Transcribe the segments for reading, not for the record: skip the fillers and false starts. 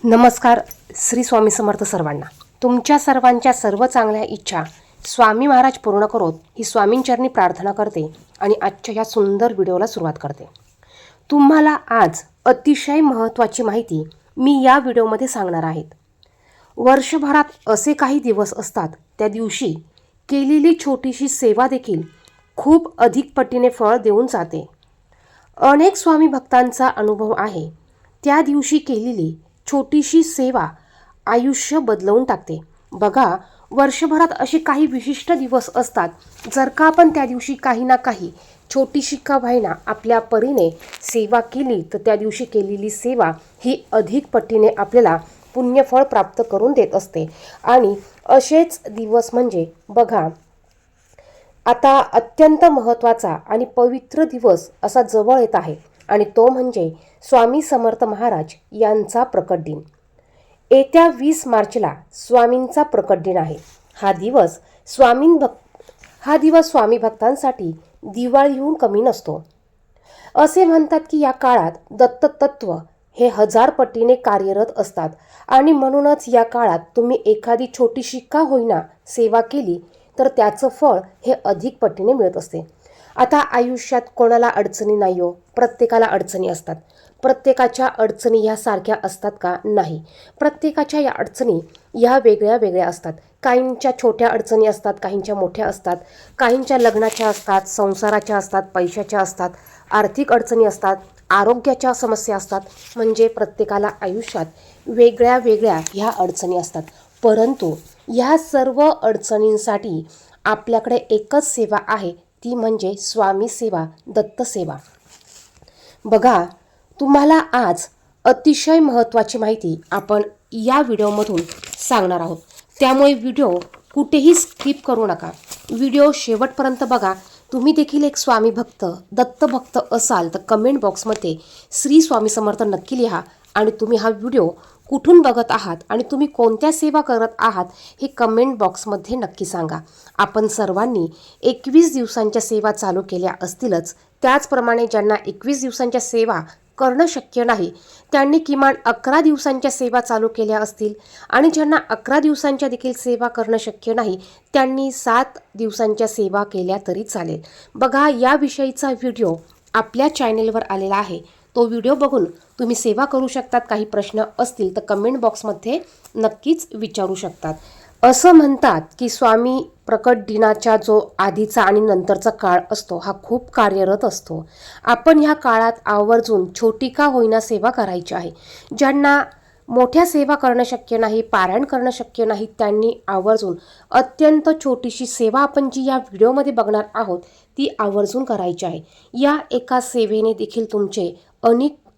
नमस्कार. श्री स्वामी समर्थ सर्वांना. तुमच्या सर्वांच्या सर्व चांगल्या इच्छा स्वामी महाराज पूर्ण करोत ही स्वामींचरणी प्रार्थना करते आणि आजच्या या सुंदर व्हिडिओला सुरुवात करते. तुम्हाला आज अतिशय महत्त्वाची माहिती मी या व्हिडिओमध्ये सांगणार आहेत. वर्षभरात असे काही दिवस असतात त्या दिवशी केलेली छोटीशी सेवा देखील खूप अधिक पटीने फळ देऊन जाते. अनेक स्वामी भक्तांचा अनुभव आहे. त्या दिवशी केलेली छोटीशी सेवा आयुष्य बदलवून टाकते. बघा, वर्षभरात असे काही विशिष्ट दिवस असतात, जर का आपण त्या दिवशी काही ना काही छोटीशी का व्हायना आपल्या परीने सेवा केली तर त्या दिवशी केलेली सेवा ही अधिक पटीने आपल्याला पुण्यफळ प्राप्त करून देत असते. आणि असेच दिवस म्हणजे बघा, आता अत्यंत महत्त्वाचा आणि पवित्र दिवस असा जवळ येत आहे आणि तो म्हणजे स्वामी समर्थ महाराज यांचा प्रकट दिन. येत्या 20 मार्चला स्वामींचा प्रकट दिन आहे. हा दिवस स्वामी भक्तांसाठी दिवाळीहून कमी नसतो. असे म्हणतात की या काळात दत्ततत्व हे 1000 पटीने कार्यरत असतात आणि म्हणूनच या काळात तुम्ही एखादी छोटीशी का होईना सेवा केली तर त्याचं फळ हे अधिक पटीने मिळत असते. आता आयुष्यात कोणाला अडचणी नाही हो, प्रत्येकाला अडचणी असतात. प्रत्येकाच्या अडचणी ह्या सारख्या असतात का? नाही. प्रत्येकाच्या या अडचणी ह्या वेगळ्या वेगळ्या असतात. काहींच्या छोट्या अडचणी असतात, काहींच्या मोठ्या असतात, काहींच्या लग्नाच्या असतात, संसाराच्या असतात, पैशाच्या असतात, आर्थिक अडचणी असतात, आरोग्याच्या समस्या असतात. म्हणजे प्रत्येकाला आयुष्यात वेगळ्या वेगळ्या ह्या अडचणी असतात. परंतु ह्या सर्व अडचणींसाठी आपल्याकडे एकच सेवा आहे, ती म्हणजे स्वामी सेवा, दत्त सेवा. बघा, तुम्हाला आज अतिशय महत्त्वाची माहिती आपण या व्हिडिओमधून सांगणार आहोत. त्यामुळे व्हिडिओ कुठेही स्किप करू नका. व्हिडिओ शेवटपर्यंत बघा. तुम्ही देखील एक स्वामी भक्त, दत्त भक्त असाल तर कमेंट बॉक्समध्ये श्री स्वामी समर्थ नक्की लिहा. आणि तुम्ही हा व्हिडिओ कुठून बघत आहात आणि तुम्ही कोणत्या सेवा करत आहात हे कमेंट बॉक्समध्ये नक्की सांगा. आपण सर्वांनी 21 दिवसांच्या सेवा चालू केल्या असतीलच. त्याचप्रमाणे ज्यांना 21 दिवसांच्या सेवा करणं शक्य नाही त्यांनी किमान 11 दिवसांच्या सेवा चालू केल्या असतील आणि ज्यांना 11 दिवसांच्या देखील सेवा करणं शक्य नाही त्यांनी 7 दिवसांच्या सेवा केल्या तरी चालेल. बघा, याविषयीचा व्हिडिओ आपल्या चॅनेलवर आलेला आहे. तो व्हिडिओ बघून तुम्ही सेवा करू शकतात. काही प्रश्न असतील तर कमेंट बॉक्समध्ये नक्कीच विचारू शकतात. असं म्हणतात की स्वामी प्रकट दिनाच्या जो आधीचा आणि नंतरचा काळ असतो हा खूप कार्यरत असतो. आपण ह्या काळात आवर्जून छोटी का होईना सेवा करायची आहे. ज्यांना मोठ्या सेवा करणं शक्य नाही, पारायण करणं शक्य नाही, त्यांनी आवर्जून अत्यंत छोटीशी सेवा आपण जी या व्हिडिओमध्ये बघणार आहोत ती आवर्जून करायची आहे. या एका सेवेने देखील तुमचे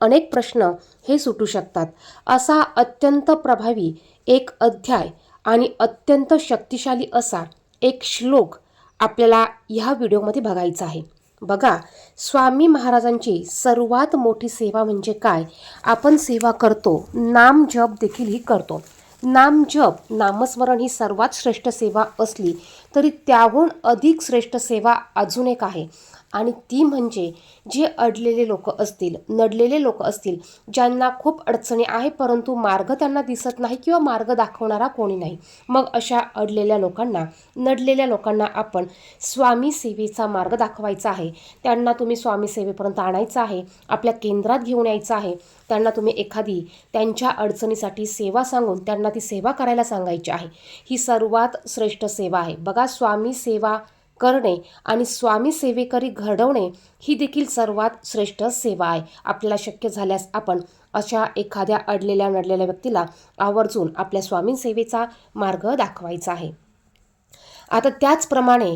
अनेक प्रश्न हे सुटू शकतात. असा अत्यंत प्रभावी एक अध्याय आणि अत्यंत शक्तिशाली असा एक श्लोक आपल्याला ह्या व्हिडिओमध्ये बघायचा आहे. बघा, स्वामी महाराजांची सर्वात मोठी सेवा म्हणजे काय? आपण सेवा करतो, नाम जप देखील ही करतो. नाम जप, नामस्मरण ही सर्वात श्रेष्ठ सेवा असली तरी त्याहून अधिक श्रेष्ठ सेवा अजून एक आहे आणि ती म्हणजे जे अडलेले लोक असतील, नडलेले लोक असतील, ज्यांना खूप अडचणी आहे परंतु मार्ग त्यांना दिसत नाही किंवा मार्ग दाखवणारा कोणी नाही. मग अशा अडलेल्या लोकांना, नडलेल्या लोकांना आपण स्वामी सेवेचा मार्ग दाखवायचा आहे. त्यांना तुम्ही स्वामी सेवेपर्यंत आणायचं आहे, आपल्या केंद्रात घेऊन यायचं आहे. त्यांना तुम्ही एखादी त्यांच्या अडचणीसाठी सेवा सांगून त्यांना ती सेवा करायला सांगायची आहे. ही सर्वात श्रेष्ठ सेवा आहे. बघा, स्वामी सेवा करणे आणि स्वामी सेवेकरी घडवणे ही देखील सर्वात श्रेष्ठ सेवा आहे. आपल्याला शक्य झाल्यास आपण अशा एखाद्या अडलेल्या नडलेल्या व्यक्तीला आवर्जून आपल्या स्वामी सेवेचा मार्ग दाखवायचा आहे. आता त्याचप्रमाणे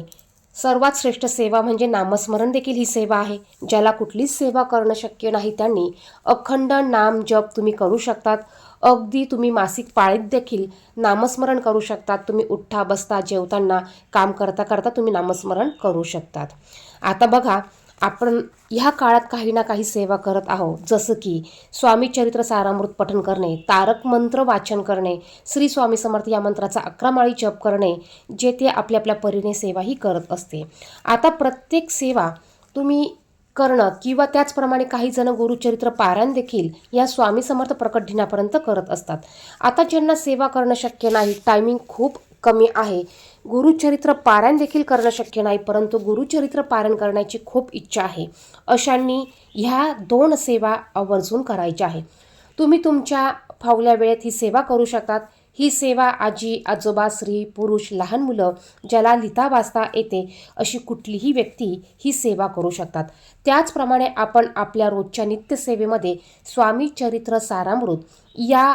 सर्वात श्रेष्ठ सेवा म्हणजे नामस्मरण देखील ही सेवा आहे. ज्याला कुठलीच सेवा करणं शक्य नाही त्यांनी अखंड नाम जप तुम्ही करू शकतात. अगदी तुम्ही मासिक पाळीत देखील नामस्मरण करू शकतात. तुम्ही उठता बसता जेवताना काम करता करता तुम्ही नामस्मरण करू शकतात. आता बघा, आपण ह्या काळात काही ना काही सेवा करत आहोत, जसं की स्वामी चरित्र सारामृत पठण करणे, तारक मंत्र वाचन करणे, श्री स्वामी समर्थ या मंत्राचा 11 माळी जप करणे, जे ते आपल्या आपल्या परीने सेवाही करत असते. आता प्रत्येक सेवा तुम्ही करणं किंवा त्याचप्रमाणे काही जण गुरुचरित्र पारायण देखील या स्वामी समर्थ प्रकट दिनापर्यंत करत असतात. आता ज्यांना सेवा करणं शक्य नाही, टायमिंग खूप कमी आहे, गुरुचरित्र पारायण देखील करणं शक्य नाही, परंतु गुरुचरित्र पारायण करण्याची खूप इच्छा आहे, अशांनी ह्या 2 सेवा आवर्जून करायच्या आहे. तुम्ही तुमच्या फावल्या वेळेत ही सेवा करू शकतात. ही सेवा आजी, आजोबा, स्त्री, पुरुष, लहान मुलं, ज्याला लिहिता वाचता येते अशी कुठलीही व्यक्ती ही सेवा करू शकतात. त्याचप्रमाणे आपण आपल्या रोजच्या नित्यसेवेमध्ये स्वामी चरित्र सारामृत या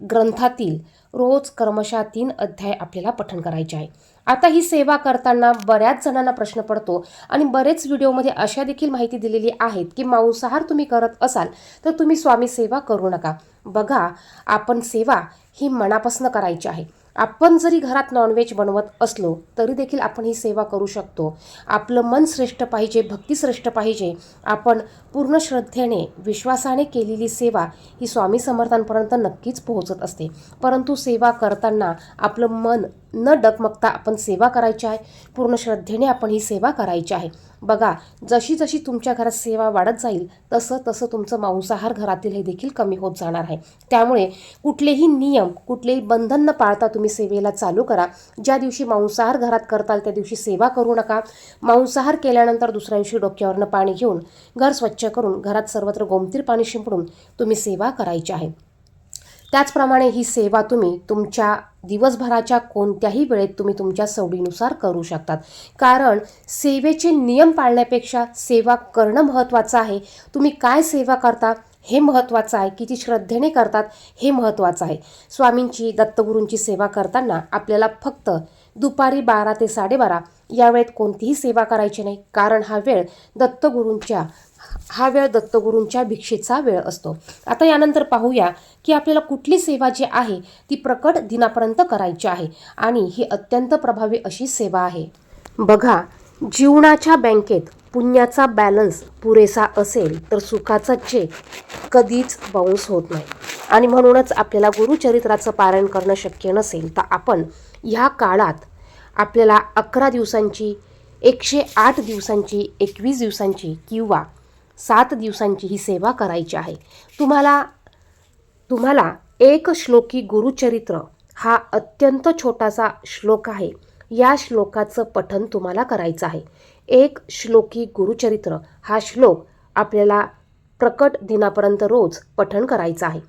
ग्रंथातील रोज क्रमशः 3 अध्याय आपल्याला पठण करायचे आहे. आता ही सेवा करताना बऱ्याच जणांना प्रश्न पडतो आणि बरेच व्हिडिओमध्ये अशा देखील माहिती दिलेली आहेत की मांसाहार तुम्ही करत असाल तर तुम्ही स्वामी सेवा करू नका. बघा, आपण सेवा ही मनापासून करायची आहे. आपण जरी घरात नॉनव्हेज बनवत असलो तरी देखील आपण ही सेवा करू शकतो. आपलं मन श्रेष्ठ पाहिजे, भक्ती श्रेष्ठ पाहिजे. आपण पूर्ण श्रद्धेने, विश्वासाने केलेली सेवा ही स्वामी समर्थांपर्यंत नक्कीच पोहोचत असते. परंतु सेवा करताना आपलं मन न डगमगता आपण सेवा करायची आहे. पूर्ण श्रद्धेने आपण ही सेवा करायची आहे. बघा, जशी जशी तुमच्या घरात सेवा वाढत जाईल तसं तसं तुमचं मांसाहार घरातील हे देखील कमी होत जाणार आहे. त्यामुळे कुठलेही नियम, कुठलेही बंधन न पाळता तुम्ही सेवेला चालू करा. ज्या दिवशी मांसाहार घरात करताल त्या दिवशी सेवा करू नका. मांसाहार केल्यानंतर दुसऱ्या दिवशी डोक्यावरनं पाणी घेऊन घर स्वच्छ करून घरात सर्वत्र गोमतीर पाणी शिंपडून तुम्ही सेवा करायची आहे. त्याचप्रमाणे ही सेवा तुम्ही तुमच्या दिवसभराच्या कोणत्याही वेळेत तुम्ही तुमच्या सवडीनुसार करू शकतात. कारण सेवेचे नियम पाळण्यापेक्षा सेवा करणं महत्त्वाचं आहे. तुम्ही काय सेवा करता हे महत्त्वाचं आहे, किती श्रद्धेने करतात हे महत्त्वाचं आहे. स्वामींची, दत्तगुरूंची सेवा करताना आपल्याला फक्त दुपारी 12 ते 12:30 या वेळेत कोणतीही सेवा करायची नाही. कारण हा वेळ दत्तगुरूंच्या भिक्षेचा वेळ असतो. आता यानंतर पाहूया की आपल्याला कुठली सेवा जी आहे ती प्रकट दिनापर्यंत करायची आहे आणि ही अत्यंत प्रभावी अशी सेवा आहे. बघा, जीवनाच्या बँकेत पुण्याचा बॅलन्स पुरेसा असेल तर सुखाचा चेक कधीच बाउन्स होत नाही. आणि म्हणूनच आपल्याला गुरुचरित्राचं पारायण करणं शक्य नसेल तर आपण ह्या काळात आपल्याला 11 दिवसांची, 108 दिवसांची, 21 दिवसांची किंवा 7 दिवसांची ही सेवा करायची आहे. तुम्हाला एक श्लोकी गुरुचरित्र हा अत्यंत छोटासा श्लोक आहे. या श्लोकाचं पठण तुम्हाला करायचं आहे. एक श्लोकी गुरुचरित्र हा श्लोक आपल्याला प्रकट दिनापर्यंत रोज पठण करायचा आहे.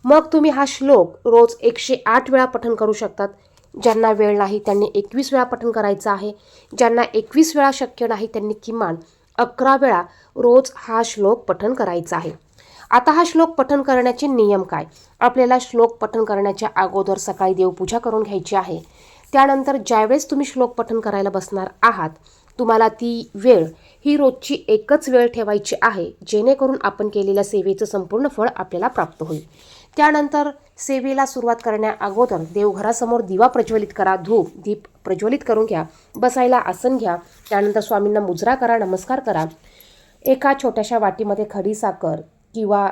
मग तुम्ही हा श्लोक रोज 108 वेळा पठण करू शकतात. ज्यांना वेळ नाही त्यांनी 21 वेळा पठण करायचं आहे. ज्यांना 21 वेळा शक्य नाही त्यांनी किमान 11 वेळा रोज हा श्लोक पठण करायचा आहे. आता हा श्लोक पठण करण्याचे नियम काय? आपल्याला श्लोक पठण करण्याच्या अगोदर सकाळी देवपूजा करून घ्यायची आहे. त्यानंतर ज्यावेळेस तुम्ही श्लोक पठण करायला बसणार आहात तुम्हाला ती वेळ ही रोजची एकच वेळ ठेवायची आहे, जेणेकरून आपण केलेल्या सेवेचं संपूर्ण फळ आपल्याला प्राप्त होईल. त्यानंतर सेवेला सुरुवात करण्या अगोदर देवघरासमोर दिवा प्रज्वलित करा, धूप दीप प्रज्वलित करून घ्या, बसायला आसन घ्या. त्यानंतर स्वामींना मुजरा करा, नमस्कार करा. एका छोट्याशा वाटीमध्ये खडी साखर किंवा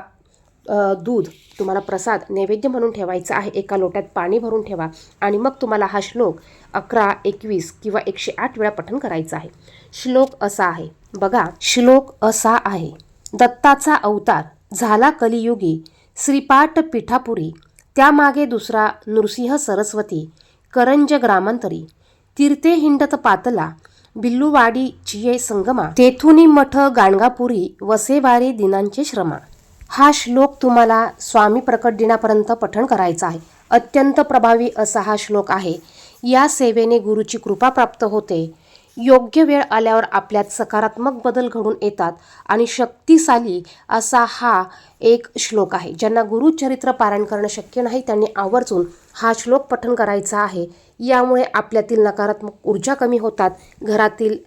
दूध तुम्हाला प्रसाद नैवेद्य म्हणून ठेवायचं आहे. एका लोट्यात पाणी भरून ठेवा आणि मग तुम्हाला हा श्लोक 11, 21 किंवा 108 वेळा पठण करायचा आहे. श्लोक असा आहे, बघा, श्लोक असा आहे. दत्ताचा अवतार झाला कलियुगी, श्रीपाठ पीठापुरी, त्यामागे दुसरा नृसिंह सरस्वती, करंज ग्रामांतरी, तीर्थे हिंडत पातला, बिल्लुवाडी चिये संगमा, तेथुनी मठ गाणगापुरी, वसेवारे दिनांचे श्रमा. हा श्लोक तुम्हाला स्वामी प्रकट दिनापर्यंत पठण करायचा आहे. अत्यंत प्रभावी असा हा श्लोक आहे. या सेवेने गुरुची कृपा प्राप्त होते. योग्य वेळ आल्यावर आपल्यात सकारात्मक बदल घडून येतात आणि शक्तिशाली असा हा एक श्लोक आहे. ज्यांना गुरुचरित्र पारायण करणं शक्य नाही त्यांनी आवर्जून हा श्लोक पठण करायचा आहे. यामुळे आपल्यातील नकारात्मक ऊर्जा कमी होतात, घरातील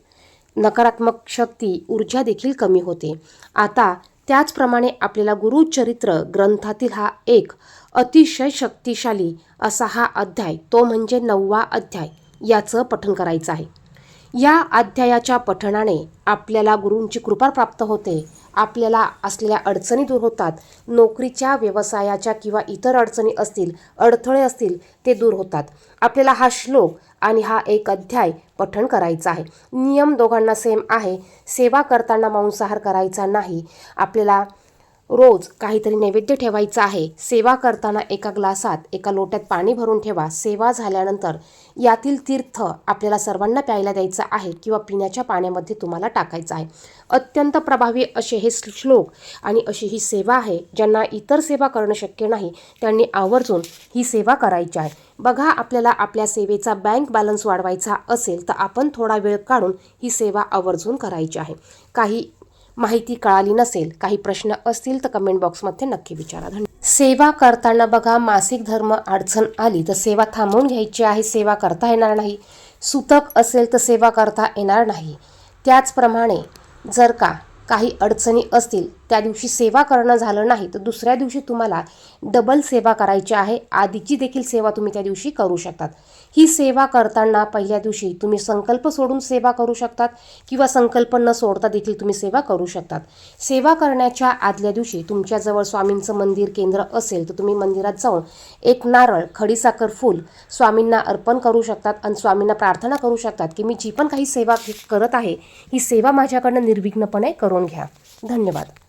नकारात्मक शक्ती ऊर्जा देखील कमी होते. आता त्याचप्रमाणे आपल्याला गुरुचरित्र ग्रंथातील हा एक अतिशय शक्तिशाली असा हा अध्याय, तो म्हणजे 9वा अध्याय, याचं पठण करायचं आहे. या अध्यायाच्या पठणाने आपल्याला गुरूंची कृपा प्राप्त होते आपल्याला असलेल्या अडचणी दूर होतात. नोकरीच्या, व्यवसायाच्या किंवा इतर अडचणी असतील, अडथळे असतील, ते दूर होतात. आपल्याला हा श्लोक आणि हा एक अध्याय पठण करायचा आहे. नियम दोघांना सेम आहे. सेवा करताना मांसाहार करायचा नाही. आपल्याला रोज काहीतरी नैवेद्य ठेवायचा आहे. सेवा करताना एका ग्लासात, एका लोट्यात पाणी भरून ठेवा. सेवा झाल्यानंतर यातील तीर्थ आपल्याला सर्वांना प्यायला द्यायचं आहे किंवा पिण्याच्या पाण्यामध्ये तुम्हाला टाकायचं आहे. अत्यंत प्रभावी असे हे श्लोक आणि अशी ही सेवा आहे. ज्यांना इतर सेवा करणं शक्य नाही त्यांनी आवर्जून ही सेवा करायची आहे. बघा, आपल्याला आपल्या सेवेचा बँक बॅलन्स वाढवायचा असेल तर आपण थोडा वेळ काढून ही सेवा आवर्जून करायची आहे. काही माहिती कळाली नसेल, काही प्रश्न असतील तर कमेंट बॉक्समध्ये नक्की विचारा. सेवा करताना बघा, मासिक धर्म अडचण आली तर सेवा थांबवून घ्यायची आहे. सेवा करता येणार नाही. सुतक असेल तर सेवा करता येणार नाही. त्याचप्रमाणे जर का काही अडचणी असतील, त्या दिवशी सेवा करणं झालं नाही तर दुसऱ्या दिवशी तुम्हाला डबल सेवा करायची आहे. आधीची देखील सेवा तुम्ही त्या दिवशी करू शकतात. ही सेवा करताना पहिल्या दिवशी तुम्ही संकल्प सोडून सेवा करू शकतात किंवा संकल्प न सोडता देखील तुम्ही सेवा करू शकतात. सेवा करण्याच्या आदल्या दिवशी तुमच्याजवळ स्वामींचं मंदिर, केंद्र असेल तर तुम्ही मंदिरात जाऊन एक नारळ, खडीसाखर, फूल स्वामींना अर्पण करू शकतात आणि स्वामींना प्रार्थना करू शकतात की मी जी पण काही सेवा करत आहे ही सेवा माझ्याकडनं निर्विघ्नपणे करून घ्या. धन्यवाद.